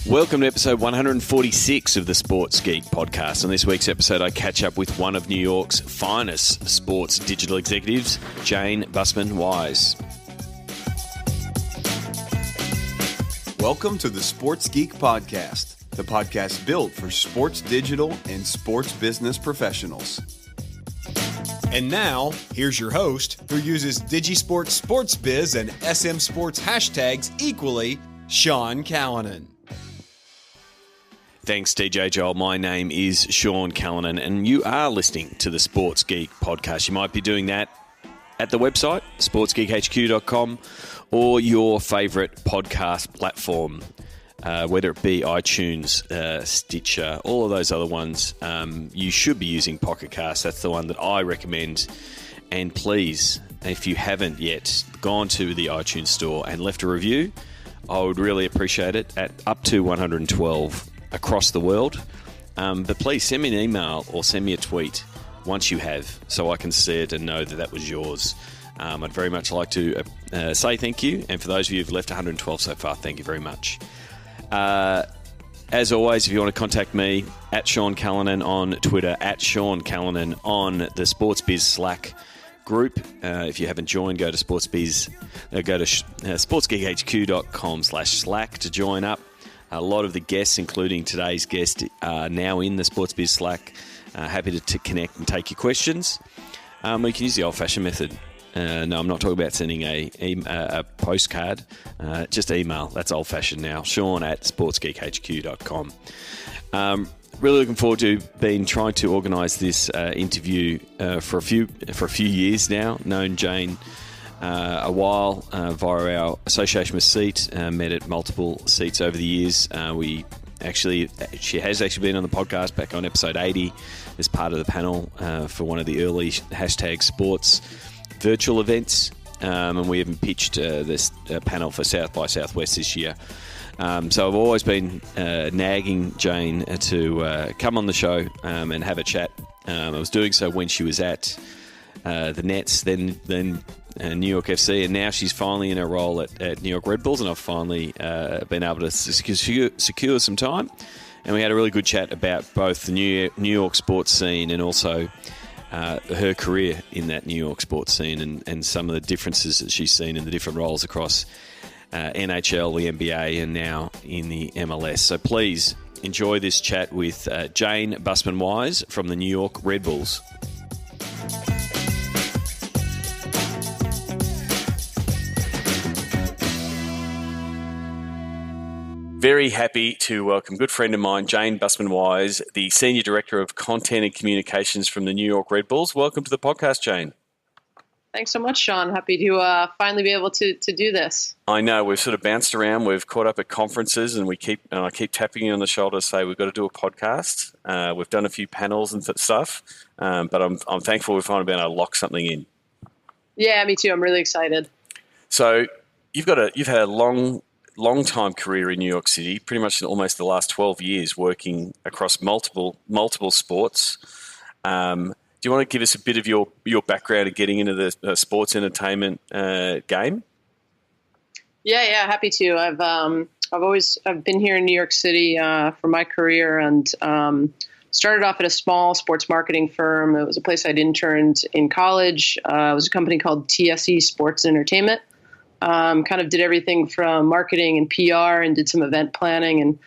Welcome to episode 146 of the Sports Geek podcast. On this week's episode, I catch up with one of New York's finest sports digital executives, Jayne Bussman-Wise. Welcome to the Sports Geek podcast, the podcast built for sports digital and sports business professionals. And now, here's your host, who uses Digisport Sports Biz and SM Sports hashtags equally, Sean Callanan. Thanks, DJ Joel. My name is Sean Callanan, and you are listening to the Sports Geek podcast. You might be doing that at the website, sportsgeekhq.com, or your favourite podcast platform, whether it be iTunes, Stitcher, all of those other ones. You should be using Pocket Cast. That's the one that I recommend. And please, if you haven't yet gone to the iTunes store and left a review, I would really appreciate it at up to 112 across the world. But please send me an email or send me a tweet once you have, so I can see it and know that that was yours. I'd very much like to say thank you. And for those of you who've left 112 so far, thank you very much. As always, if you want to contact me, at Sean Callanan on Twitter, at Sean Callanan on the Sports Biz Slack group. If you haven't joined, go to SportsBiz, go to sportsgeekhq.com/Slack to join up. A lot of the guests, including today's guest, are now in the Sports Biz Slack. Happy to connect and take your questions. We can use the old-fashioned method. No, I'm not talking about sending a postcard. Just email. That's old-fashioned now. Sean at sportsgeekhq.com. Really looking forward to trying to organise this interview for a few years now. Known Jayne a while via our association with Seat, met at multiple seats over the years. She has actually been on the podcast back on episode 80 as part of the panel for one of the early hashtag sports virtual events, and we even pitched this panel for South by Southwest this year. So I've always been nagging Jayne to come on the show and have a chat. I was doing so when she was at the Nets, then New York FC, and now she's finally in her role at New York Red Bulls, and I've finally been able to secure some time. And we had a really good chat about both the New York sports scene and also her career in that New York sports scene and some of the differences that she's seen in the different roles across NHL, the NBA, and now in the MLS. So please enjoy this chat with Jayne Bussman-Wise from the New York Red Bulls. Very happy to welcome a good friend of mine, Jayne Bussman-Wise, the Senior Director of Content and Communications from the New York Red Bulls. Welcome to the podcast, Jayne. Thanks so much, Sean. Happy to finally be able to do this. I know. We've sort of bounced around. We've caught up at conferences, and I keep tapping you on the shoulder to say we've got to do a podcast. We've done a few panels and stuff, but I'm thankful we've finally been able to lock something in. Yeah, me too. I'm really excited. So you've had a long time career in New York City, pretty much in almost the last 12 years, working across multiple sports. Do you want to give us a bit of your background of getting into the sports entertainment game? Yeah, happy to. I've been here in New York City for my career, and started off at a small sports marketing firm. It was a place I'd interned in college. It was a company called TSE Sports and Entertainment. Kind of did everything from marketing and PR, and did some event planning, and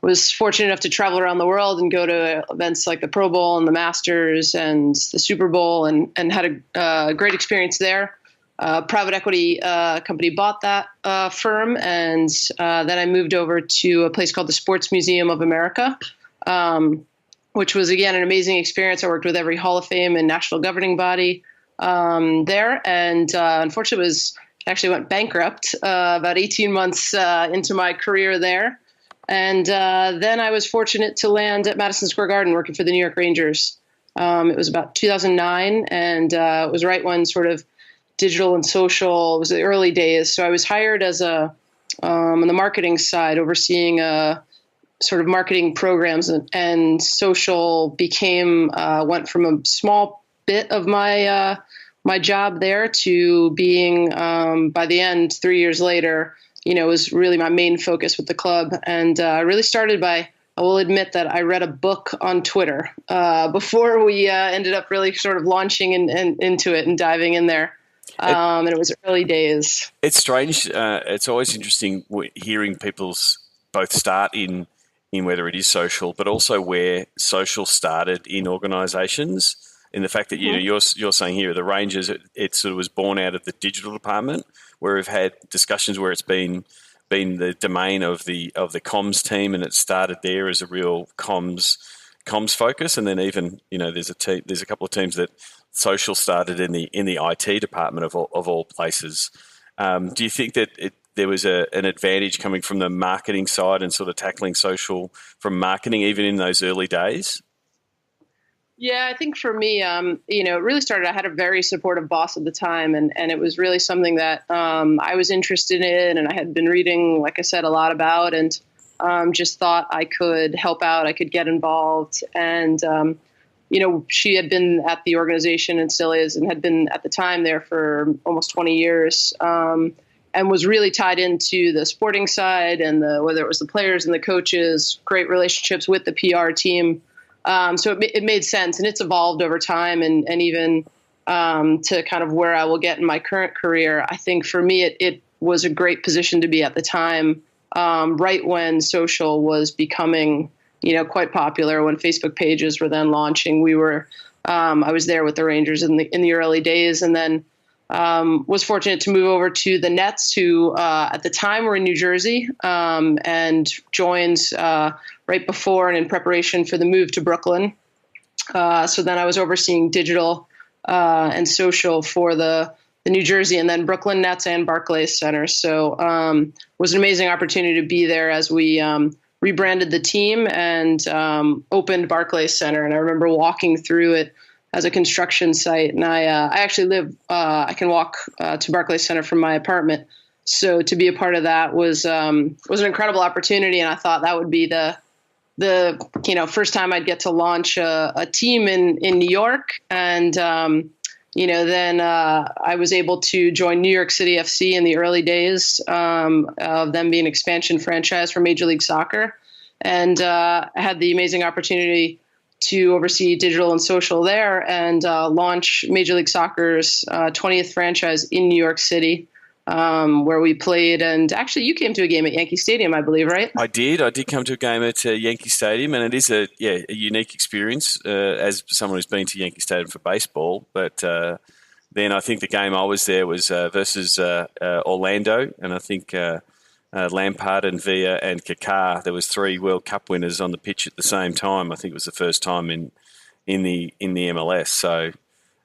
was fortunate enough to travel around the world and go to events like the Pro Bowl and the Masters and the Super Bowl, and had a great experience there. Private equity company bought that firm, and then I moved over to a place called the Sports Museum of America, which was, again, an amazing experience. I worked with every Hall of Fame and national governing body there, and unfortunately actually went bankrupt about 18 months into my career there. And then I was fortunate to land at Madison Square Garden working for the New York Rangers. It was about 2009, and it was right when sort of digital and social, it was the early days. So I was hired as on the marketing side, overseeing sort of marketing programs, and social went from a small bit of my job there to being, by the end, 3 years later, was really my main focus with the club. And I really started by, I will admit that I read a book on Twitter before we ended up really sort of launching into it and diving in there. And it was early days. It's strange. It's always interesting hearing people's both start in whether it is social, but also where social started in organisations. In the fact that you're saying here, the Rangers, it sort of was born out of the digital department, where we've had discussions where it's been the domain of the comms team, and it started there as a real comms focus, and then even there's a couple of teams that social started in the IT department of all places. Do you think that there was an advantage coming from the marketing side and sort of tackling social from marketing even in those early days? Yeah, I think for me, it really started, I had a very supportive boss at the time, and it was really something that I was interested in, and I had been reading, like I said, a lot about, and just thought I could help out, I could get involved. And, she had been at the organization and still is, and had been at the time there for almost 20 years, and was really tied into the sporting side and whether it was the players and the coaches, great relationships with the PR team. So it made sense, and it's evolved over time, and even to kind of where I will get in my current career. I think for me, it was a great position to be at the time, right when social was becoming, quite popular. When Facebook pages were then launching, I was there with the Rangers in the early days, and then was fortunate to move over to the Nets, who at the time were in New Jersey, and joined right before and in preparation for the move to Brooklyn. So then I was overseeing digital and social for the New Jersey and then Brooklyn Nets and Barclays Center. So it was an amazing opportunity to be there as we rebranded the team and opened Barclays Center. And I remember walking through it as a construction site. And I actually live, I can walk to Barclays Center from my apartment. So to be a part of that was an incredible opportunity. And I thought that would be the first time I'd get to launch a team in New York. And, then I was able to join New York City FC in the early days of them being an expansion franchise for Major League Soccer. And I had the amazing opportunity to oversee digital and social there and launch Major League Soccer's 20th franchise in New York City, where we played. And actually, you came to a game at Yankee Stadium, I believe, right? I did come to a game at Yankee Stadium, and it is a unique experience as someone who's been to Yankee Stadium for baseball. But then I think the game I was there was versus Orlando, and I think Lampard and Villa and Kaká. There was 3 World Cup winners on the pitch at the same time. I think it was the first time in the MLS. So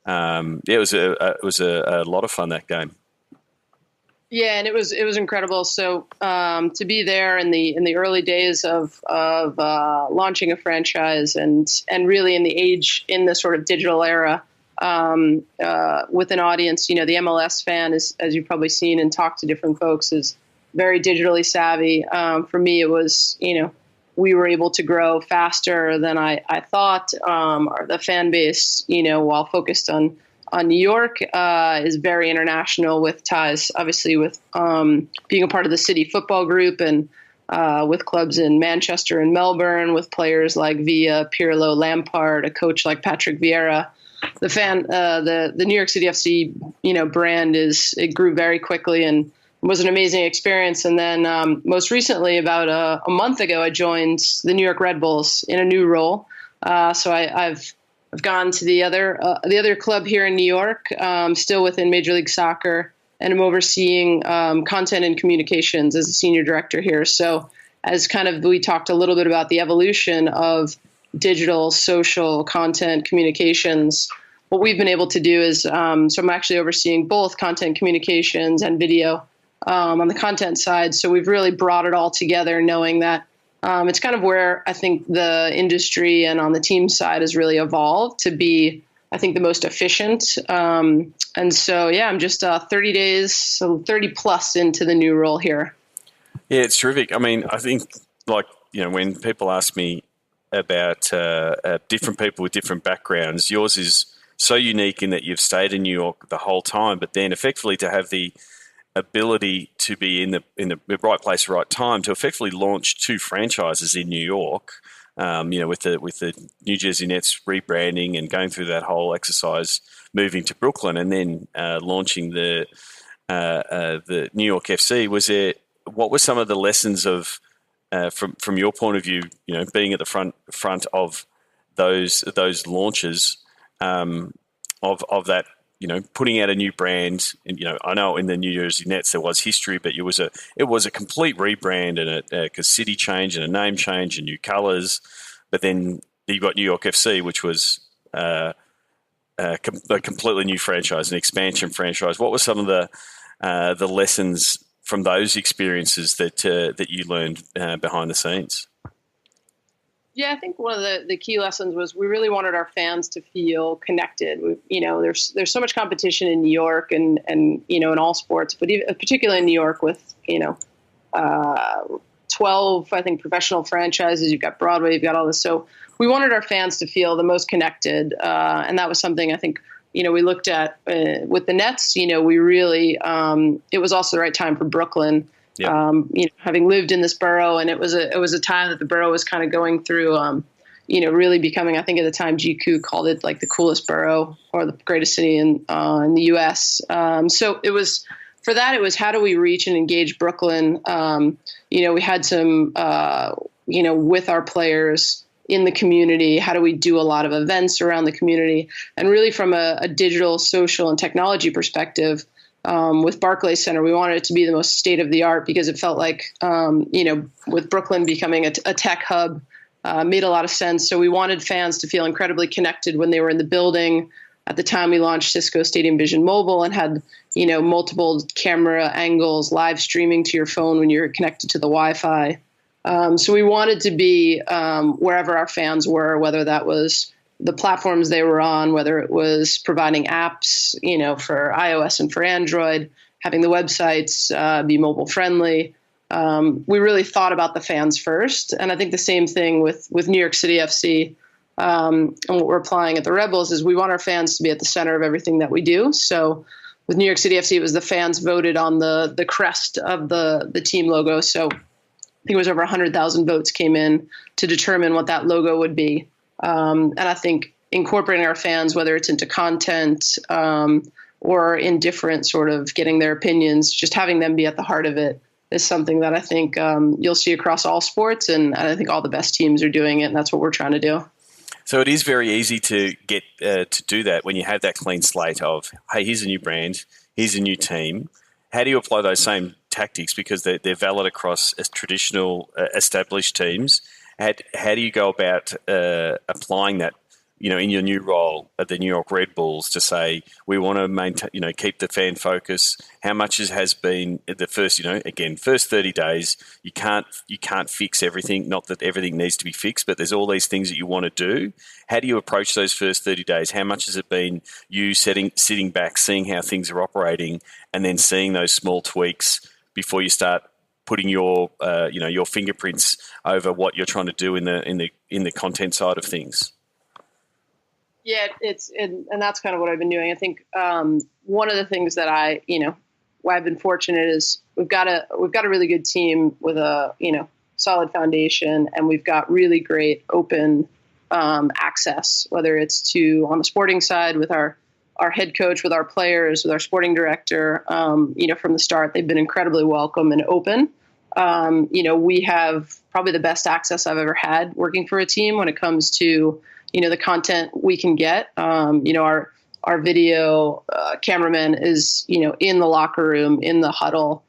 it was a lot of fun, that game. Yeah, and it was incredible. So to be there in the early days of launching a franchise and really in the sort of digital era with an audience, the MLS fan is, as you've probably seen and talked to different folks, is very digitally savvy. For me, it was we were able to grow faster than I thought. The fan base, while focused on New York, is very international, with ties, obviously, with being a part of the City Football Group and with clubs in Manchester and Melbourne, with players like Villa, Pirlo, Lampard, a coach like Patrick Vieira. The New York City FC, brand it grew very quickly and was an amazing experience. And then most recently, about a month ago, I joined the New York Red Bulls in a new role. So I've gone to the other club here in New York, still within Major League Soccer, and I'm overseeing content and communications as a senior director here. So as we talked a little bit about the evolution of digital, social content communications, what we've been able to do is, so I'm actually overseeing both content communications and video on the content side. So we've really brought it all together, knowing that it's kind of where I think the industry and on the team side has really evolved to be, I think, the most efficient. And so, I'm just 30 days, so 30 plus into the new role here. Yeah, it's terrific. I mean, I think when people ask me about different people with different backgrounds, yours is so unique in that you've stayed in New York the whole time, but then effectively to have the ability to be in the right place, right time to effectively launch 2 franchises in New York. With the New Jersey Nets rebranding and going through that whole exercise, moving to Brooklyn and then launching the New York FC. What were some of the lessons of from your point of view? Being at the front of those launches of that. Putting out a new brand, and I know in the New Jersey Nets there was history, but it was a complete rebrand and a city change and a name change and new colours. But then you got New York FC, which was a completely new franchise, an expansion franchise. What were some of the lessons from those experiences that you learned behind the scenes? Yeah, I think one of the key lessons was we really wanted our fans to feel connected. There's so much competition in New York and in all sports, but particularly in New York with 12 I think professional franchises. You've got Broadway, you've got all this. So we wanted our fans to feel the most connected, and that was something I think we looked at with the Nets. We really it was also the right time for Brooklyn. Yeah. Having lived in this borough, and it was a time that the borough was kind of going through, really becoming, I think at the time GQ called it like the coolest borough or the greatest city in the U.S. So it was how do we reach and engage Brooklyn? We had some, with our players in the community, how do we do a lot of events around the community? And really from a digital, social, and technology perspective, with Barclays Center, we wanted it to be the most state of the art because it felt like, with Brooklyn becoming a tech hub, made a lot of sense. So we wanted fans to feel incredibly connected when they were in the building. At the time, we launched Cisco Stadium Vision Mobile and had, multiple camera angles, live streaming to your phone when you're connected to the Wi-Fi. So we wanted to be wherever our fans were, whether that was the platforms they were on, whether it was providing apps, for iOS and for Android, having the websites be mobile friendly. We really thought about the fans first. And I think the same thing with New York City FC and what we're applying at the Rebels is we want our fans to be at the center of everything that we do. So with New York City FC, it was the fans voted on the crest of the team logo. So I think it was over 100,000 votes came in to determine what that logo would be. And I think incorporating our fans, whether it's into content or in different sort of getting their opinions, just having them be at the heart of it is something that I think you'll see across all sports. And I think all the best teams are doing it. And that's what we're trying to do. So it is very easy to get to do that when you have that clean slate of, hey, here's a new brand, here's a new team. How do you apply those same tactics because they're valid across traditional established teams? How do you go about applying that, in your new role at the New York Red Bulls to say we want to maintain, keep the fan focus? How much has been the first, first 30 days? You can't fix everything. Not that everything needs to be fixed, but there's all these things that you want to do. How do you approach those first 30 days? How much has it been you sitting back, seeing how things are operating, and then seeing those small tweaks before you start putting your fingerprints over what you're trying to do in the content side of things? Yeah, and that's kind of what I've been doing. I think one of the things that why I've been fortunate is we've got a really good team with a solid foundation, and we've got really great open access, whether it's on the sporting side with our head coach, with our players, with our sporting director. From the start, they've been incredibly welcome and open. We have probably the best access I've ever had working for a team when it comes to, the content we can get. Our video cameraman is, in the locker room, in the huddle,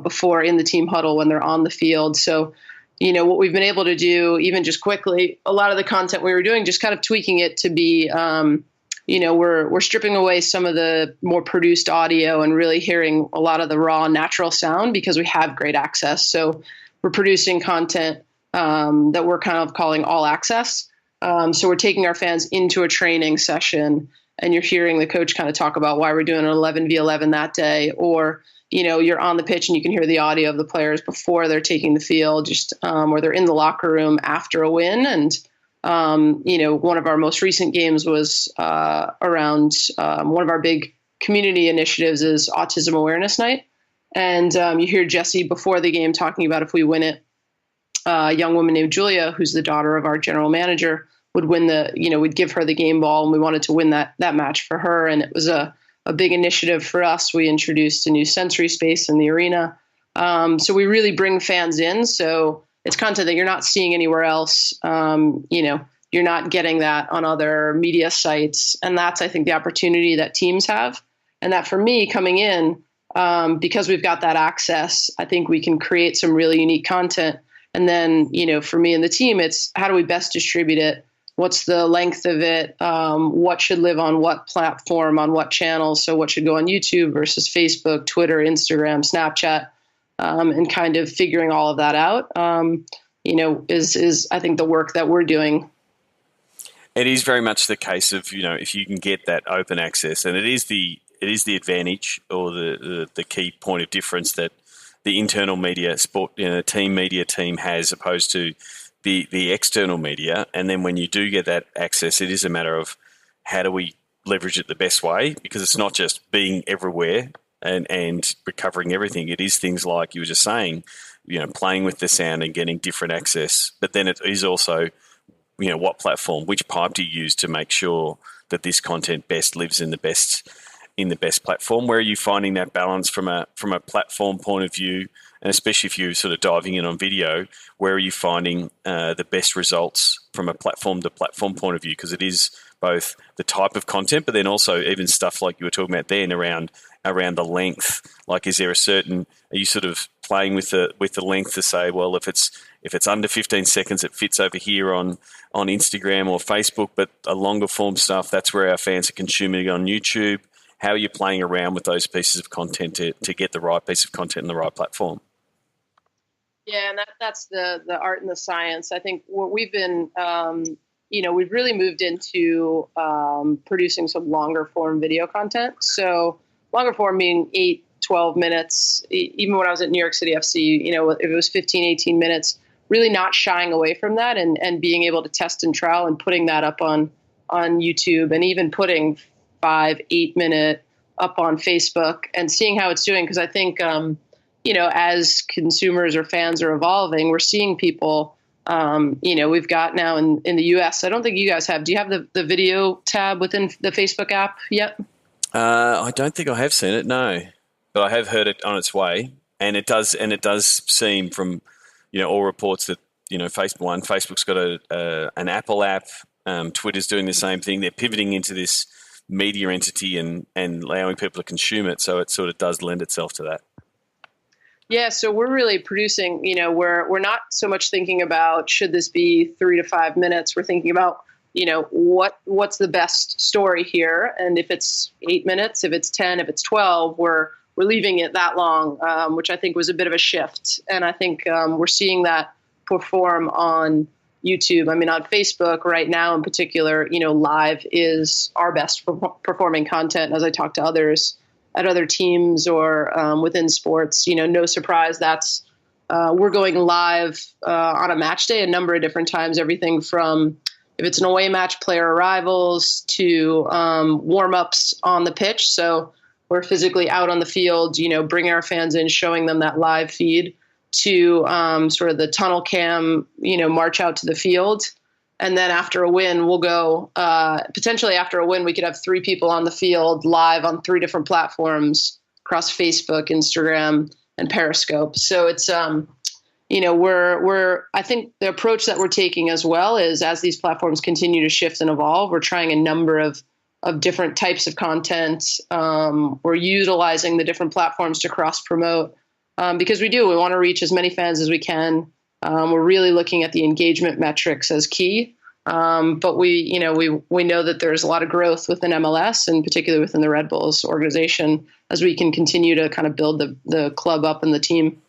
before in the team huddle when they're on the field. So, what we've been able to do, even just quickly, a lot of the content we were doing, just kind of tweaking it to be, we're stripping away some of the more produced audio and really hearing a lot of the raw, natural sound because we have great access. So we're producing content that we're kind of calling all access. So we're taking our fans into a training session, and you're hearing the coach kind of talk about why we're doing an 11v11 that day, or you're on the pitch and you can hear the audio of the players before they're taking the field, or they're in the locker room after a win. And one of our most recent games was around one of our big community initiatives is Autism Awareness Night. And you hear Jesse before the game talking about if we win it, a young woman named Julia, who's the daughter of our general manager, would win we'd give her the game ball, and we wanted to win that match for her. And it was a big initiative for us. We introduced a new sensory space in the arena. So we really bring fans in. So it's content that you're not seeing anywhere else. You're not getting that on other media sites. And that's, I think, the opportunity that teams have. And that for me coming in, because we've got that access, I think we can create some really unique content. And then, for me and the team, it's how do we best distribute it? What's the length of it? What should live on what platform, on what channels? So what should go on YouTube versus Facebook, Twitter, Instagram, Snapchat, and kind of figuring all of that out, is I think the work that we're doing. It is very much the case of, if you can get that open access, and it is the advantage or the key point of difference that the internal media team has opposed to the external media. And then when you do get that access, it is a matter of how do we leverage it the best way, because it's not just being everywhere and recovering everything. It is things like you were just saying, playing with the sound and getting different access. But then it is also, what platform, which pipe do you use to make sure that this content best lives in the best platform? Where are you finding that balance from a platform point of view? And especially if you're sort of diving in on video, where are you finding the best results from a platform-to-platform point of view? Because it is both the type of content, but then also even stuff like you were talking about then around the length. Like, are you sort of playing with the length to say, well, if it's under 15 seconds, it fits over here on Instagram or Facebook, but a longer form stuff, that's where our fans are consuming it on YouTube. How are you playing around with those pieces of content to get the right piece of content in the right platform? Yeah, and that's the art and the science. I think what we've been, we've really moved into producing some longer form video content. So longer form meaning 8, 12 minutes. Even when I was at New York City FC, if it was 15, 18 minutes, really not shying away from that and being able to test and trial and putting that up on YouTube, and even putting 5, 8 minute up on Facebook and seeing how it's doing. Because I think, as consumers or fans are evolving, we're seeing people, we've got now in the US, I don't think you guys have, do you have the video tab within the Facebook app yet? I don't think I have seen it, no, but I have heard it on its way. And it does seem from, all reports that, Facebook's got an Apple app, Twitter's doing the same thing. They're pivoting into this media entity and allowing people to consume it. So it sort of does lend itself to that. Yeah, so we're really producing, we're not so much thinking about should this be 3 to 5 minutes. We're thinking about, what's the best story here. And if it's 8 minutes, if it's 10, if it's 12, we're leaving it that long, which I think was a bit of a shift. And I think we're seeing that perform on YouTube. I mean, on Facebook right now in particular, live is our best performing content. As I talk to others at other teams or within sports, no surprise that's we're going live on a match day a number of different times, everything from if it's an away match, player arrivals to warm-ups on the pitch. So we're physically out on the field, bringing our fans in, showing them that live feed, to sort of the tunnel cam, march out to the field. And then after a win, we'll go, potentially after a win, we could have 3 people on the field live on 3 different platforms across Facebook, Instagram, and Periscope. So it's, I think the approach that we're taking as well is as these platforms continue to shift and evolve, we're trying a number of different types of content. We're utilizing the different platforms to cross promote because we want to reach as many fans as we can. We're really looking at the engagement metrics as key. But we know that there's a lot of growth within MLS and particularly within the Red Bulls organization as we can continue to kind of build the club up and the team.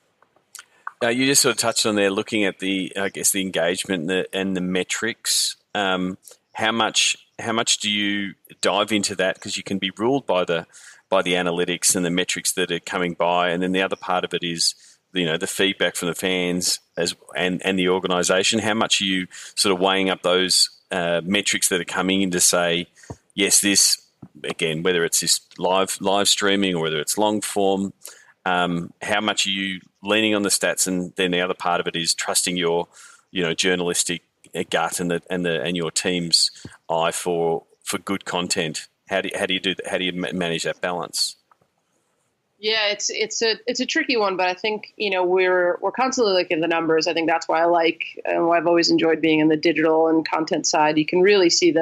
You just sort of touched on there, looking at the engagement and the metrics. How much do you dive into that? Because you can be ruled by the analytics and the metrics that are coming by, and then the other part of it is the feedback from the fans and the organisation. How much are you sort of weighing up those metrics that are coming in to say, yes, this again, whether it's this live streaming or whether it's long form, How much are you leaning on the stats? And then the other part of it is trusting your, journalistic gut and your team's eye for good content. How do you do that? How do you manage that balance? Yeah, it's a tricky one, but I think we're constantly looking at the numbers. I think that's why I like and why I've always enjoyed being in the digital and content side. You can really see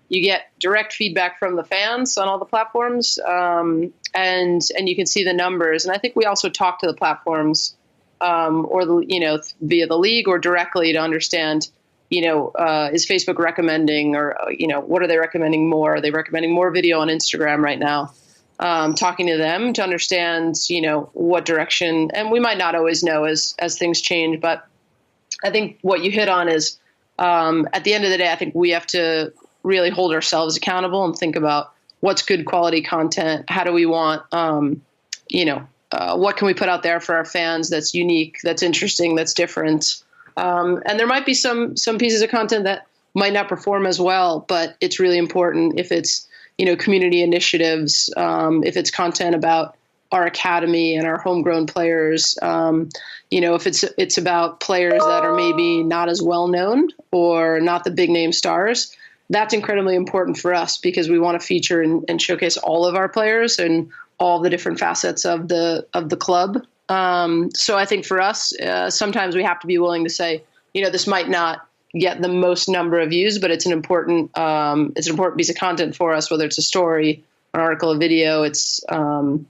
you get direct feedback from the fans on all the platforms, and you can see the numbers. And I think we also talk to the platforms, or via the league or directly to understand. Is Facebook recommending, or what are they recommending more? Are they recommending more video on Instagram right now? Talking to them to understand, what direction, and we might not always know as things change, but I think what you hit on is, at the end of the day, I think we have to really hold ourselves accountable and think about what's good quality content. How do we want, what can we put out there for our fans that's unique, that's interesting, that's different. And there might be some pieces of content that might not perform as well, but it's really important if it's, community initiatives, if it's content about our academy and our homegrown players, if it's about players that are maybe not as well known or not the big name stars, that's incredibly important for us because we want to feature and showcase all of our players and all the different facets of the club. So I think for us, sometimes we have to be willing to say, this might not get the most number of views, but it's an important piece of content for us, whether it's a story, an article, a video. It's and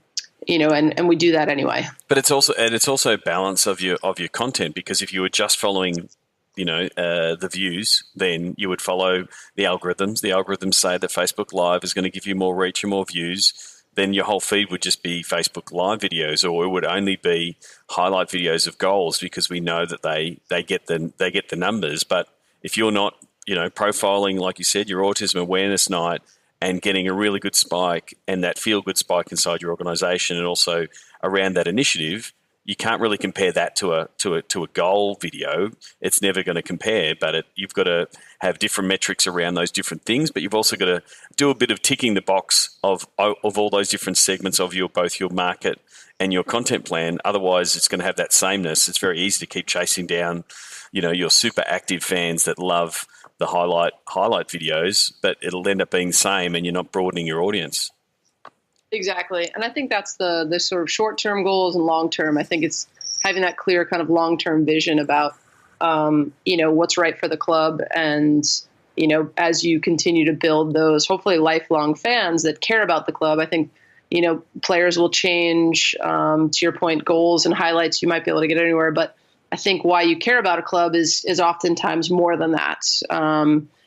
we do that anyway. But it's also balance of your content, because if you were just following, the views, then you would follow the algorithms. The algorithms say that Facebook Live is going to give you more reach and more views. Then your whole feed would just be Facebook Live videos, or it would only be highlight videos of goals, because we know that they get the numbers. But if you're not, profiling, like you said, your autism awareness night and getting a really good spike and that feel good spike inside your organisation, and also around that initiative, you can't really compare that to a goal video. It's never going to compare, but you've got to have different metrics around those different things. But you've also got to do a bit of ticking the box of all those different segments of both your market and your content plan. Otherwise, it's going to have that sameness. It's very easy to keep chasing down, your super active fans that love the highlight videos, but it'll end up being the same, and you're not broadening your audience. Exactly. And I think that's the sort of short-term goals and long-term. I think it's having that clear kind of long-term vision about, what's right for the club. And, as you continue to build those hopefully lifelong fans that care about the club, I think, players will change, to your point, goals and highlights you might be able to get anywhere. But I think why you care about a club is oftentimes more than that.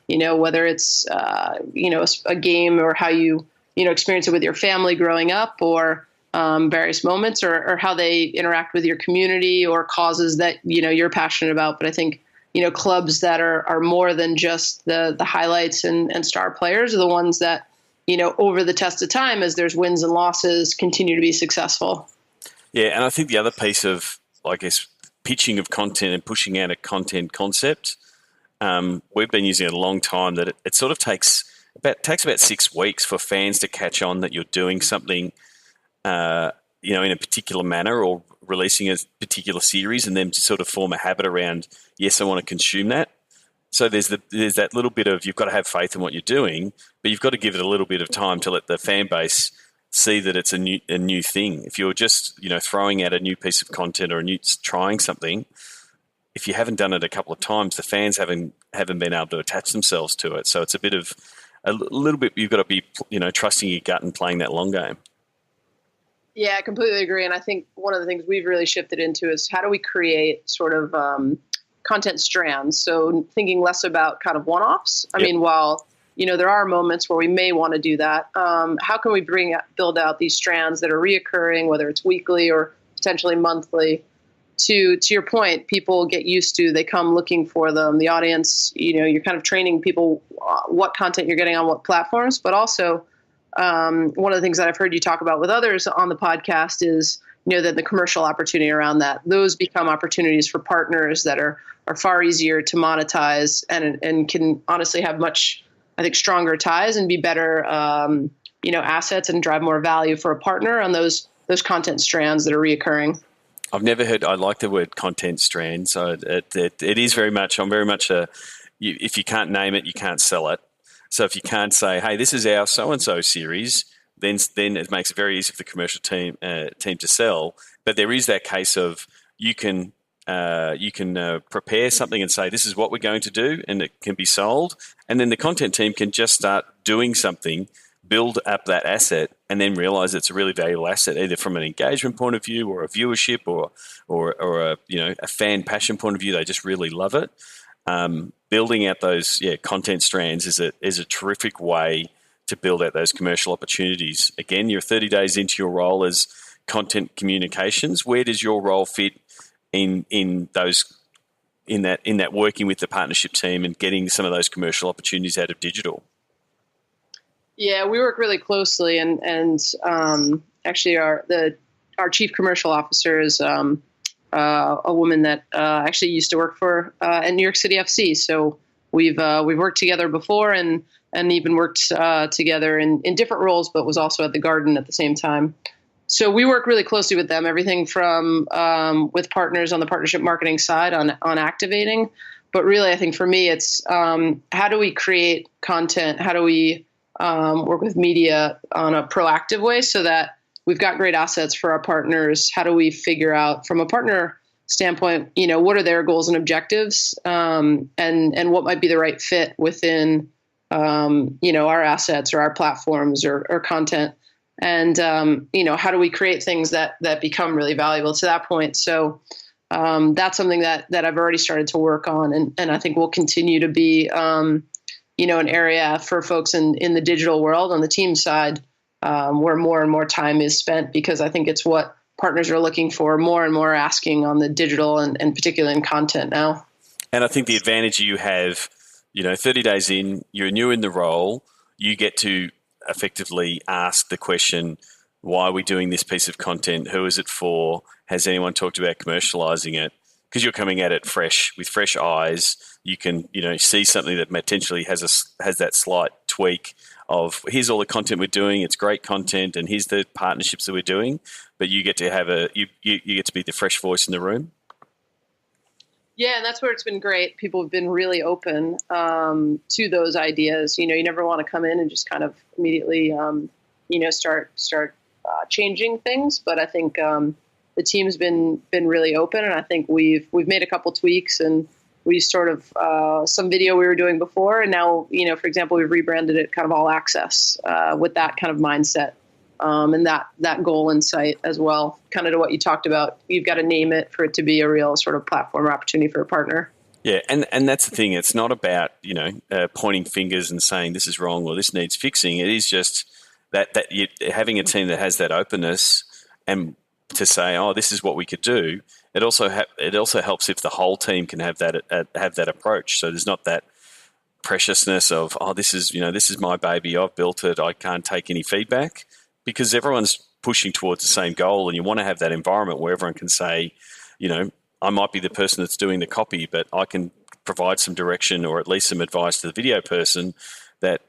Whether it's, a game, or how you, experience it with your family growing up, or various moments, or how they interact with your community, or causes that, you're passionate about. But I think, clubs that are more than just the highlights and star players are the ones that, over the test of time, as there's wins and losses, continue to be successful. Yeah, and I think the other piece of, I guess, pitching of content and pushing out a content concept, we've been using it a long time, that it sort of takes about 6 weeks for fans to catch on that you're doing something, in a particular manner, or releasing a particular series, and then to sort of form a habit around, yes, I want to consume that. So there's that little bit of, you've got to have faith in what you're doing, but you've got to give it a little bit of time to let the fan base see that it's a new thing. If you're just, throwing out a new piece of content, or trying something, if you haven't done it a couple of times, the fans haven't been able to attach themselves to it. So it's a little bit, you've got to be, trusting your gut and playing that long game. Yeah, I completely agree. And I think one of the things we've really shifted into is how do we create sort of content strands? So thinking less about kind of one-offs. I mean, while, there are moments where we may want to do that, how can we build out these strands that are reoccurring, whether it's weekly or potentially monthly? To your point, people get used to, they come looking for them. The audience, you're kind of training people what content you're getting on what platforms, but also one of the things that I've heard you talk about with others on the podcast is, that the commercial opportunity around that. Those become opportunities for partners that are far easier to monetize and can honestly have much, I think, stronger ties and be better, assets and drive more value for a partner on those those content strands that are reoccurring. I've never heard. I like the word content strand. So it is very much. I'm very much if you can't name it, you can't sell it. So if you can't say, "Hey, this is our so and so series," then it makes it very easy for the commercial team to sell. But there is that case of you can prepare something and say, "This is what we're going to do," and it can be sold. And then the content team can just start doing something, build up that asset, and then realize it's a really valuable asset, either from an engagement point of view or a viewership or a fan passion point of view. They just really love it. Building out those content strands is a terrific way to build out those commercial opportunities. Again, you're 30 days into your role as content communications. Where does your role fit in that working with the partnership team and getting some of those commercial opportunities out of digital? Yeah, we work really closely, and actually our chief commercial officer is a woman that actually used to work for at New York City FC. So we've worked together before, and even worked together in different roles, but was also at the Garden at the same time. So we work really closely with them. Everything from with partners on the partnership marketing side on activating, but really I think for me it's how do we create content? How do we work with media on a proactive way so that we've got great assets for our partners? How do we figure out from a partner standpoint, what are their goals and objectives, and what might be the right fit within, our assets or our platforms or content, and how do we create things that become really valuable to that point? So that's something that I've already started to work on, and I think will continue to be an area for folks in the digital world on the team side, where more and more time is spent, because I think it's what partners are looking for, more and more asking on the digital and particularly in content now. And I think the advantage you have, 30 days in, you're new in the role, you get to effectively ask the question, why are we doing this piece of content? Who is it for? Has anyone talked about commercializing it? Because you're coming at it with fresh eyes. You can, see something that potentially has that slight tweak of here's all the content we're doing. It's great content, and here's the partnerships that we're doing. But you get to have you get to be the fresh voice in the room. Yeah, and that's where it's been great. People have been really open to those ideas. You never want to come in and just kind of immediately, start changing things. But I think the team's been really open, and I think we've made a couple tweaks, and we sort of some video we were doing before, and now for example we've rebranded it kind of all access with that kind of mindset and that goal in sight as well. Kind of to what you talked about, you've got to name it for it to be a real sort of platform or opportunity for a partner. Yeah, and that's the thing. It's not about pointing fingers and saying this is wrong or this needs fixing. It is just that you having a team that has that openness and to say, oh, this is what we could do. It also helps if the whole team can have that approach. So there's not that preciousness of, oh, this is my baby, I've built it, I can't take any feedback, because everyone's pushing towards the same goal, and you want to have that environment where everyone can say, I might be the person that's doing the copy, but I can provide some direction or at least some advice to the video person that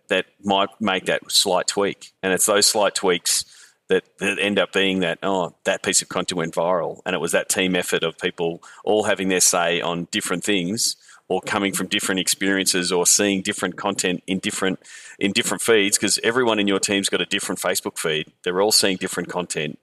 might make that slight tweak. And it's those slight tweaks that end up being that piece of content went viral, and it was that team effort of people all having their say on different things, or coming from different experiences, or seeing different content in different feeds, because everyone in your team's got a different Facebook feed. They're all seeing different content.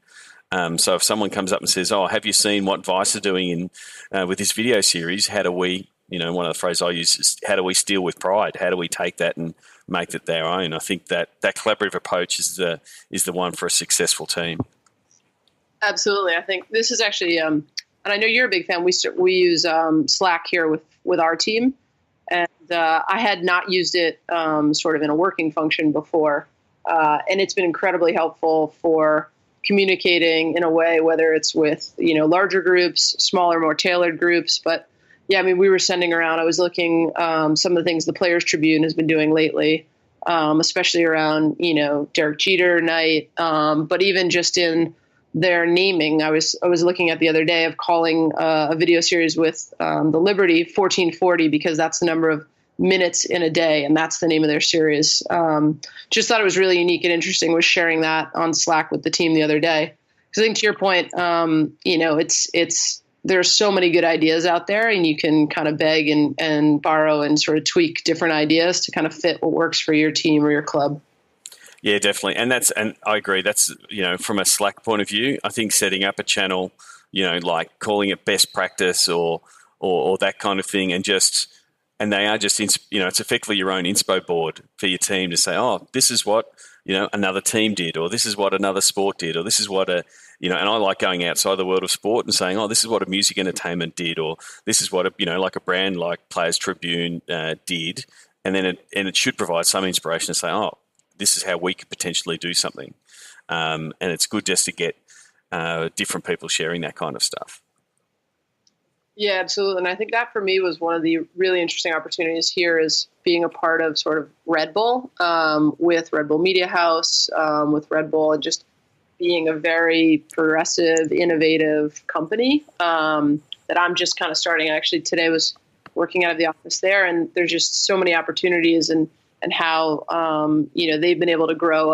So if someone comes up and says, "Oh, have you seen what Vice are doing with this video series? How do we?" One of the phrases I use is, "How do we steal with pride? How do we take that and make it their own?" I think that collaborative approach is the one for a successful team. Absolutely, I think this is actually, and I know you're a big fan. We use Slack here with our team, and I had not used it sort of in a working function before, and it's been incredibly helpful for communicating in a way, whether it's with larger groups, smaller, more tailored groups, but. Yeah, I mean, we were sending around. I was looking some of the things the Players Tribune has been doing lately, especially around Derek Jeter night, but even just in their naming. I was looking at the other day of calling a video series with the Liberty 1440, because that's the number of minutes in a day, and that's the name of their series. Just thought it was really unique and interesting. Was sharing that on Slack with the team the other day. I think to your point, there's so many good ideas out there, and you can kind of beg and borrow and sort of tweak different ideas to kind of fit what works for your team or your club. Yeah, definitely. And I agree. That's, from a Slack point of view, I think setting up a channel, like calling it best practice or that kind of thing, and they are just, it's effectively your own inspo board for your team to say, oh, this is what, another team did, or this is what another sport did, or this is what and I like going outside the world of sport and saying, oh, this is what a music entertainment did, or this is what like a brand like Players Tribune did. And then it should provide some inspiration to say, oh, this is how we could potentially do something. And it's good just to get different people sharing that kind of stuff. Yeah, absolutely. And I think that for me was one of the really interesting opportunities here, is being a part of sort of Red Bull, with Red Bull Media House, with Red Bull, and just being a very progressive, innovative company that I'm just kind of starting. Actually, today was working out of the office there, and there's just so many opportunities and how, they've been able to grow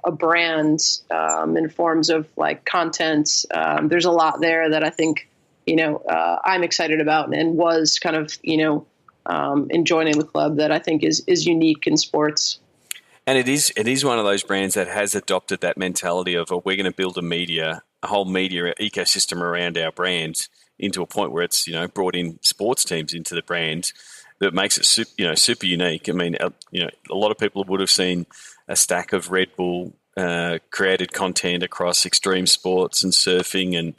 a brand in forms of like content. There's a lot there that I think, I'm excited about and was kind of, in joining the club that I think is unique in sports. And it is one of those brands that has adopted that mentality of, we're going to build a whole media ecosystem around our brand, into a point where it's, brought in sports teams into the brand that makes it super unique. I mean, a lot of people would have seen a stack of Red Bull created content across extreme sports and surfing, and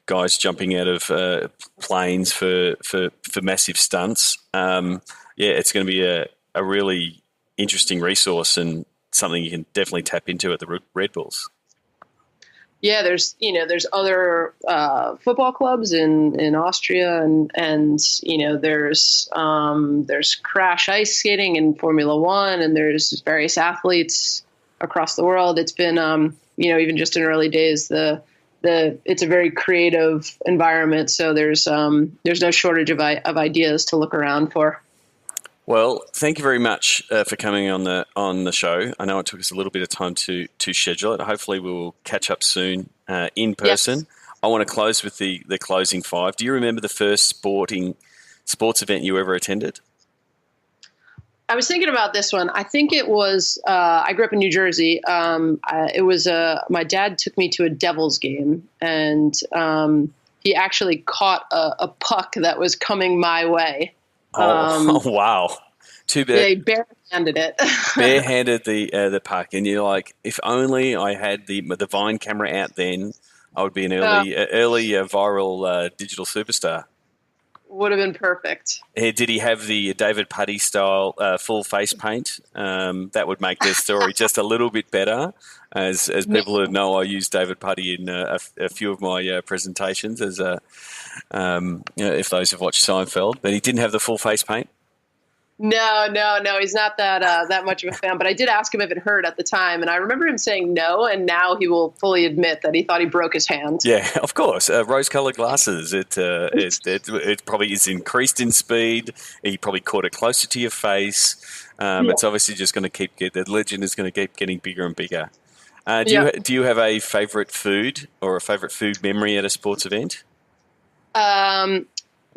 guys jumping out of planes for massive stunts. It's going to be a really interesting resource and something you can definitely tap into at the Red Bulls. Yeah, there's other football clubs in Austria, and there's crash ice skating in Formula One, and there's various athletes across the world. It's been even just in early days, it's a very creative environment, so there's no shortage of ideas to look around for. Well, thank you very much for coming on the show. I know it took us a little bit of time to schedule it. Hopefully we will catch up soon in person. Yes. I want to close with the closing five. Do you remember the first sports event you ever attended? I was thinking about this one. I think it was, I grew up in New Jersey. It was my dad took me to a Devils game, and he actually caught a puck that was coming my way. Wow. Too bad. Yeah, he barehanded it. Barehanded the puck, and you're like, if only I had the Vine camera out then, I would be an early viral digital superstar. Would have been perfect. Did he have the David Putty style full face paint? That would make their story just a little bit better. As people who know, I use David Putty in a few of my presentations. As if those have watched Seinfeld, but he didn't have the full face paint. No, he's not that much of a fan. But I did ask him if it hurt at the time, and I remember him saying no. And now he will fully admit that he thought he broke his hand. Yeah, of course. Rose-colored glasses. It probably is increased in speed. He probably caught it closer to your face. It's obviously just going to the legend is going to keep getting bigger and bigger. Do you have a favorite food or a favorite food memory at a sports event?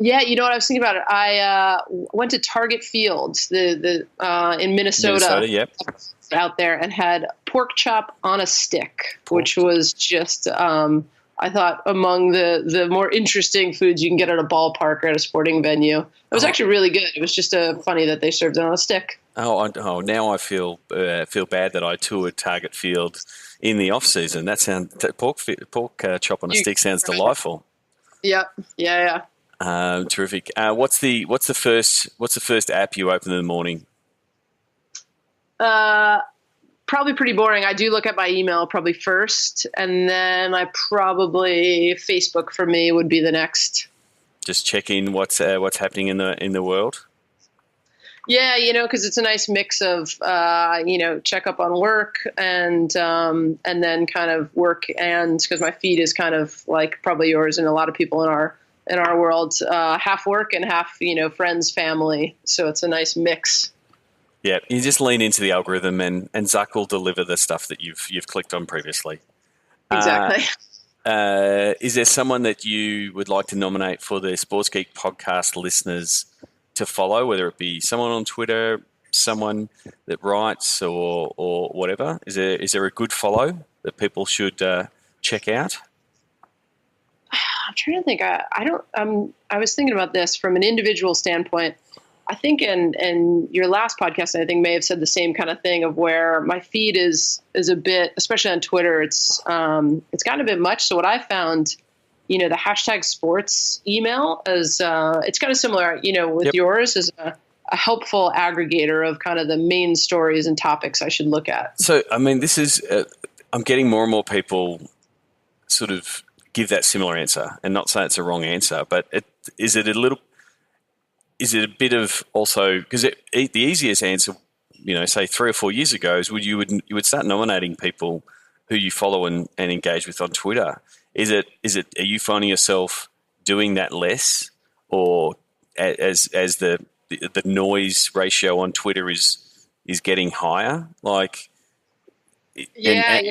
Yeah, you know what I was thinking about it. I went to Target Fields, in Minnesota, yep. Out there, and had pork chop on a stick, which was just, I thought, among the more interesting foods you can get at a ballpark or at a sporting venue. It was actually really good. It was just funny that they served it on a stick. Now I feel bad that I toured Target Field in the off season. Pork chop on a stick sounds delightful. Yep. Yeah. Terrific. What's the first app you open in the morning? Probably pretty boring. I do look at my email probably first, and then Facebook for me would be the next. Just check in what's happening in the world. Yeah, because it's a nice mix of check up on work and then kind of work, and because my feed is kind of like probably yours and a lot of people in our world, half work and half, friends, family. So it's a nice mix. Yeah, you just lean into the algorithm and Zuck will deliver the stuff that you've clicked on previously. Exactly. Is there someone that you would like to nominate for the Sports Geek podcast listeners to follow, whether it be someone on Twitter, someone that writes, or whatever? Is there a good follow that people should check out? I'm trying to think. I was thinking about this from an individual standpoint. I think in your last podcast, I think may have said the same kind of thing of where my feed is a bit, especially on Twitter, it's gotten a bit much. So what I found, the hashtag sports email is, it's kind of similar, with yours, is a helpful aggregator of kind of the main stories and topics I should look at. So, I mean, this is, I'm getting more and more people sort of give that similar answer, and not say it's a wrong answer, but is it a bit of also, because the easiest answer, say 3 or 4 years ago, is you would start nominating people who you follow and engage with on Twitter. Are you finding yourself doing that less, or as the noise ratio on Twitter is getting higher? Like, I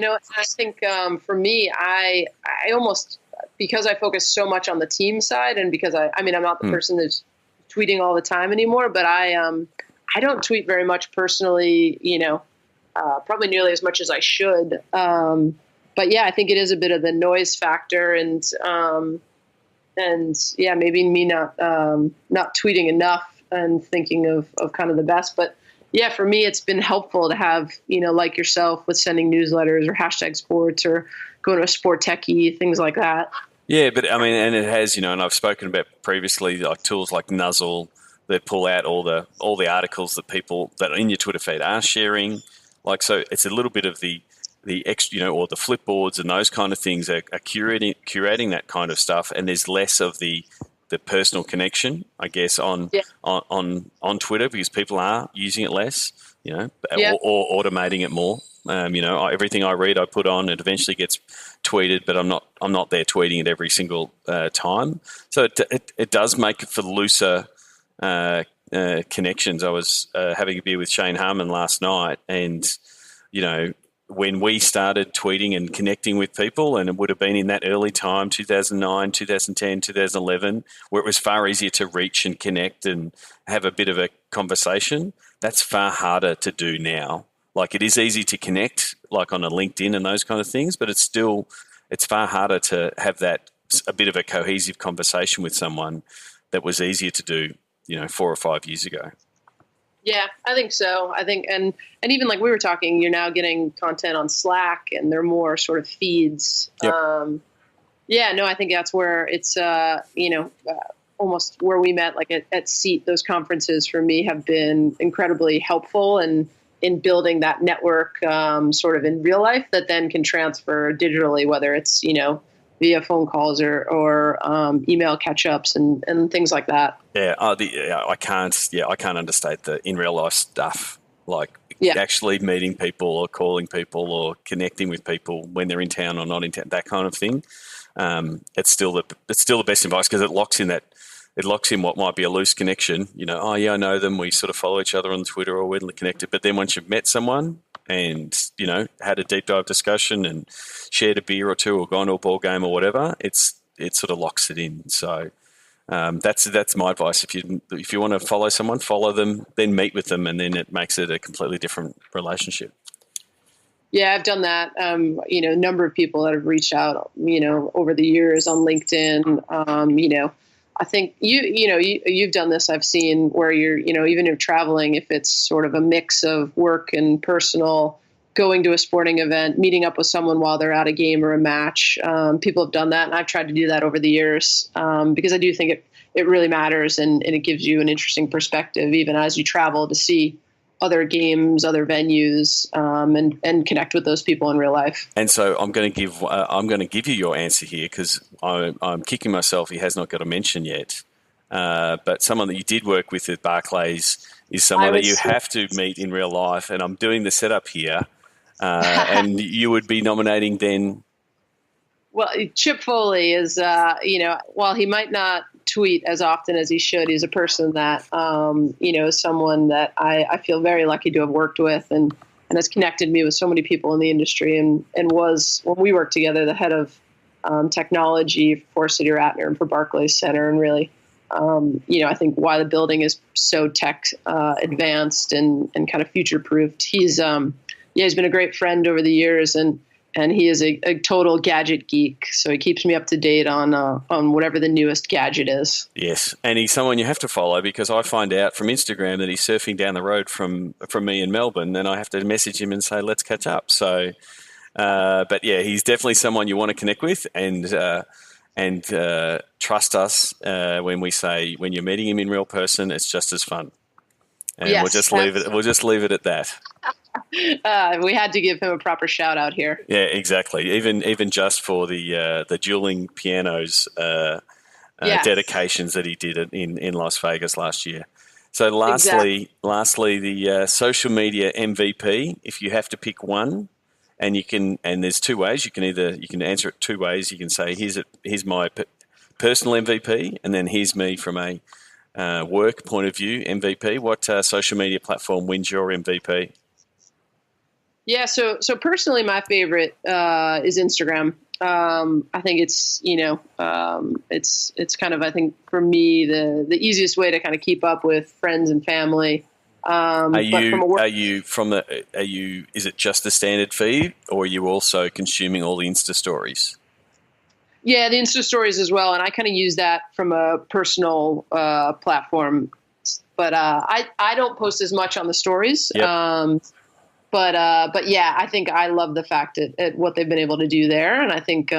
think for me, I almost, because I focus so much on the team side, and because I'm not the person that's tweeting all the time anymore, but I don't tweet very much personally, probably nearly as much as I should. But yeah, I think it is a bit of the noise factor, and maybe me not tweeting enough and thinking of kind of the best. But yeah, for me, it's been helpful to have, like yourself, with sending newsletters or hashtag sports or going to a sport techie, things like that. Yeah, but I mean, and it has, and I've spoken about previously, like tools like Nuzzle that pull out all the articles that people that are in your Twitter feed are sharing. Like, so it's a little bit of the extra, or the flipboards and those kind of things are curating that kind of stuff, and there's less of the personal connection, I guess, on Twitter, because people are using it less, or automating it more. Everything I read, I put on. It eventually gets tweeted, but I'm not there tweeting it every single time. So it does make it for looser connections. I was having a beer with Shane Harmon last night, and when we started tweeting and connecting with people, and it would have been in that early time, 2009, 2010, 2011, where it was far easier to reach and connect and have a bit of a conversation. That's far harder to do now. Like, it is easy to connect, like on a LinkedIn and those kind of things, but it's far harder to have that, a bit of a cohesive conversation with someone that was easier to do, 4 or 5 years ago. Yeah, I think so. I think, and even like we were talking, you're now getting content on Slack, and they're more sort of feeds. Yep. I think that's where it's, almost where we met, like at SEAT. Those conferences for me have been incredibly helpful in building that network, sort of in real life, that then can transfer digitally, whether it's, via phone calls or email catch-ups and things like that. Yeah, I can't understate the in real life stuff, like actually meeting people or calling people or connecting with people when they're in town or not in town, that kind of thing. It's still the best advice, because it locks in what might be a loose connection. I know them, we sort of follow each other on Twitter or we're connected, but then once you've met someone and had a deep dive discussion and shared a beer or two or gone to a ball game or whatever, it sort of locks it in. So that's my advice. If you want to follow someone, follow them, then meet with them, and then it makes it a completely different relationship. Yeah, I've done that. A number of people that have reached out, over the years on LinkedIn. I think you've done this. I've seen where you're, even if traveling, if it's sort of a mix of work and personal, going to a sporting event, meeting up with someone while they're at a game or a match. People have done that, and I've tried to do that over the years, because I do think it really matters, and it gives you an interesting perspective, even as you travel, to see other games, other venues, and connect with those people in real life. And so I'm going to give you your answer here, because I'm kicking myself. He has not got a mention yet, but someone that you did work with at Barclays is someone that you have to meet in real life. And I'm doing the setup here, and you would be nominating then. Well, Chip Foley is, while he might not tweet as often as he should, he's a person that, is someone that I feel very lucky to have worked with. And has connected me with so many people in the industry, and was, when we worked together, the head of technology for City Ratner and for Barclays Center, and really, I think why the building is so tech advanced and kind of future proofed. He's been a great friend over the years, and he is a total gadget geek. So he keeps me up to date on whatever the newest gadget is. Yes, and he's someone you have to follow, because I find out from Instagram that he's surfing down the road from me in Melbourne, and I have to message him and say, let's catch up. So, but yeah, he's definitely someone you want to connect with, and trust us when we say, when you're meeting him in real person, it's just as fun. And yes, we'll just leave it at that. We had to give him a proper shout out here. Yeah, exactly. Even just for the dueling pianos dedications that he did in Las Vegas last year. So lastly, the social media MVP. If you have to pick one, and there's two ways. You can answer it two ways. You can say, here's my personal MVP, and then here's me from a work point of view MVP. What social media platform wins your MVP? Yeah, so personally, my favorite is Instagram. I think it's it's kind of, I think for me, the easiest way to kind of keep up with is it just the standard feed, or are you also consuming all the Insta stories? Yeah, the Insta stories as well, and I kind of use that from a personal platform, but I don't post as much on the stories. Yep. But yeah, I think I love the fact at what they've been able to do there, and I think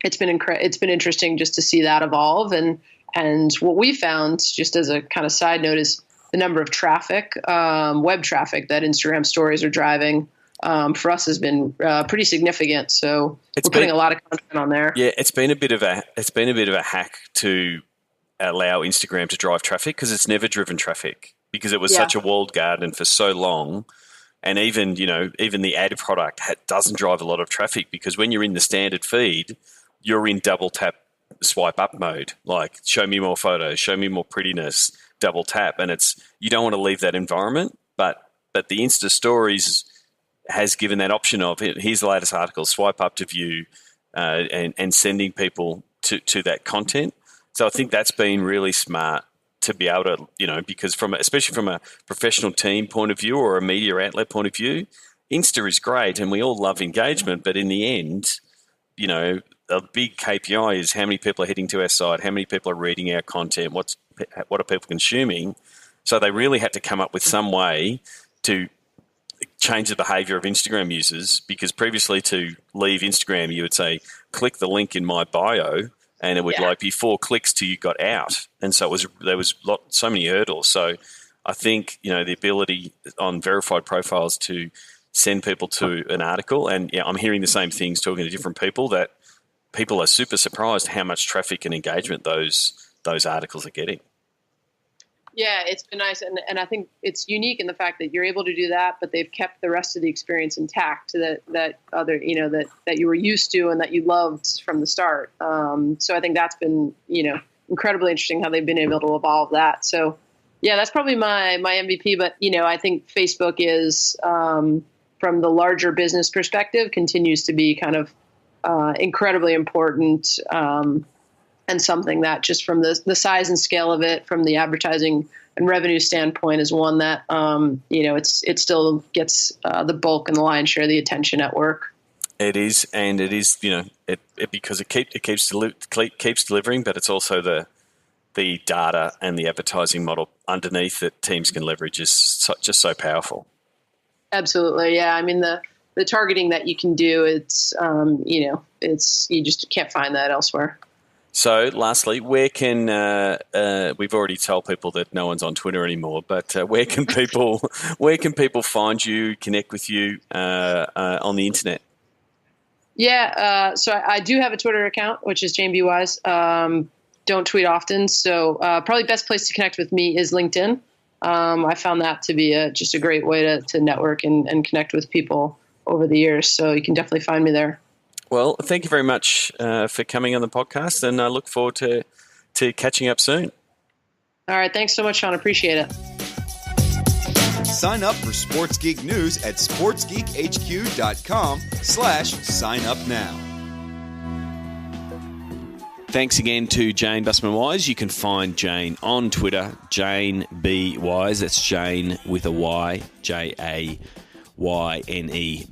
it's been interesting just to see that evolve. And what we found, just as a kind of side note, is the number of traffic, web traffic that Instagram stories are driving. For us has been pretty significant. So we're putting a lot of content on there. Yeah, it's been a bit of a hack to allow Instagram to drive traffic, because it's never driven traffic, because it was such a walled garden for so long. And even the ad product doesn't drive a lot of traffic, because when you're in the standard feed, you're in double tap swipe up mode, like show me more photos, show me more prettiness, double tap. And you don't want to leave that environment, but the Insta stories has given that option of, here's the latest article, swipe up to view, and sending people to that content. So I think that's been really smart to be able to, because especially from a professional team point of view or a media outlet point of view, Insta is great and we all love engagement, but in the end, a big KPI is how many people are heading to our site, how many people are reading our content, what are people consuming. So they really had to come up with some way to change the behavior of Instagram users, because previously to leave Instagram, you would say, click the link in my bio, and it would be 4 clicks till you got out. And so there was so many hurdles. So I think, the ability on verified profiles to send people to an article, and I'm hearing the same things talking to different people, that people are super surprised how much traffic and engagement those articles are getting. Yeah, it's been nice. And I think it's unique in the fact that you're able to do that, but they've kept the rest of the experience intact, that other, that you were used to and that you loved from the start. So I think that's been, incredibly interesting how they've been able to evolve that. So yeah, that's probably my MVP, but, I think Facebook is, from the larger business perspective, continues to be kind of incredibly important, and something that just from the size and scale of it, from the advertising and revenue standpoint, is one that, it still gets the bulk and the lion's share of the attention at work. It is, and it is, because it keeps delivering, but it's also the data and the advertising model underneath that teams can leverage is just so powerful. Absolutely, yeah. I mean, the targeting that you can do, it's you just can't find that elsewhere. So, lastly, where can we've already told people that no one's on Twitter anymore, but where can people find you, connect with you on the internet? Yeah, so I do have a Twitter account, which is Jayne Bussman-Wise. Don't tweet often, so probably best place to connect with me is LinkedIn. I found that to be just a great way to network and connect with people over the years. So you can definitely find me there. Well, thank you very much for coming on the podcast, and I look forward to catching up soon. All right. Thanks so much, Sean. Appreciate it. Sign up for Sports Geek News at sportsgeekhq.com/sign up now. Thanks again to Jayne Bussman-Wise. You can find Jayne on Twitter, Jayne B. Wise. That's Jayne with a Y, Jayne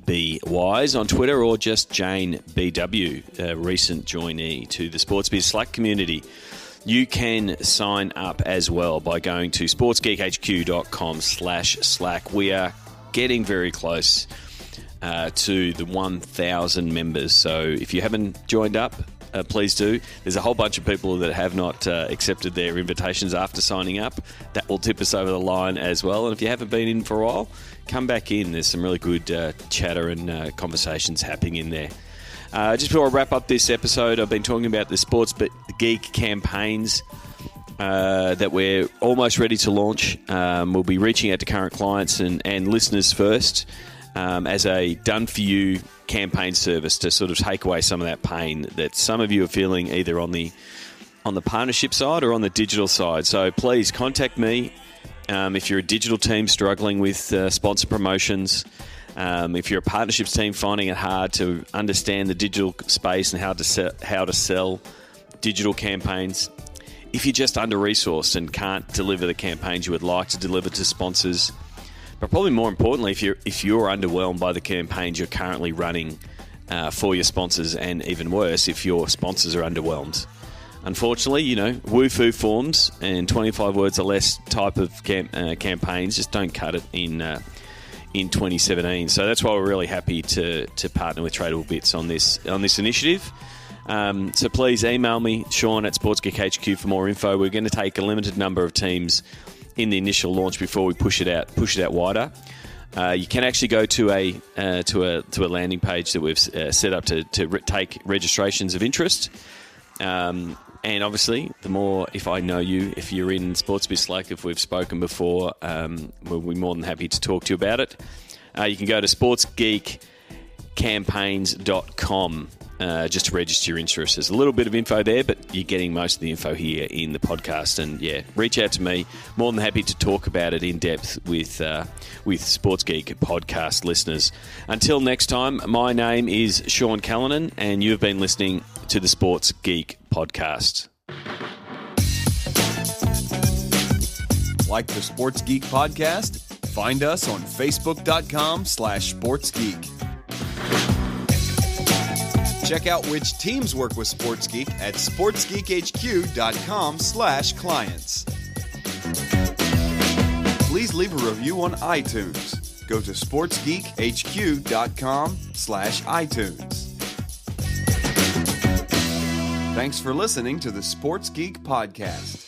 B. Wise on Twitter, or just Jayne BW, a recent joinee to the Sports Biz Slack community. You can sign up as well by going to sportsgeekhq.com/Slack. We are getting very close to the 1,000 members. So if you haven't joined up, please do. There's a whole bunch of people that have not accepted their invitations after signing up. That will tip us over the line as well. And if you haven't been in for a while, come back in. There's some really good chatter and conversations happening in there. Just before I wrap up this episode, I've been talking about the Sports Geek campaigns that we're almost ready to launch. We'll be reaching out to current clients and listeners first as a done-for-you campaign service to sort of take away some of that pain that some of you are feeling either on the partnership side or on the digital side. So please contact me if you're a digital team struggling with sponsor promotions. If you're a partnerships team finding it hard to understand the digital space and how to sell digital campaigns. If you're just under-resourced and can't deliver the campaigns you would like to deliver to sponsors. But probably more importantly, if you're underwhelmed by the campaigns you're currently running for your sponsors, and even worse, if your sponsors are underwhelmed. Unfortunately, woo-foo forms and 25 words or less type of campaigns just don't cut it in 2017. So that's why we're really happy to partner with Tradable Bits on this initiative. So please email me, Sean at SportsGeekHQ, for more info. We're going to take a limited number of teams in the initial launch before we push it out wider. You can actually go to a landing page that we've set up to take registrations of interest. And obviously, the more, if I know you, if you're in Sports Biz Slack, if we've spoken before, we'll be more than happy to talk to you about it. You can go to sportsgeekcampaigns.com just to register your interest. There's a little bit of info there, but you're getting most of the info here in the podcast. And yeah, reach out to me. More than happy to talk about it in depth with Sports Geek podcast listeners. Until next time, my name is Sean Callanan, and you have been listening to the Sports Geek podcast. Like the Sports Geek podcast? Find us on facebook.com/sportsgeek. Check out which teams work with Sports Geek at sportsgeekhq.com/clients. Please leave a review on iTunes. Go to sportsgeekhq.com/iTunes. Thanks for listening to the Sports Geek podcast.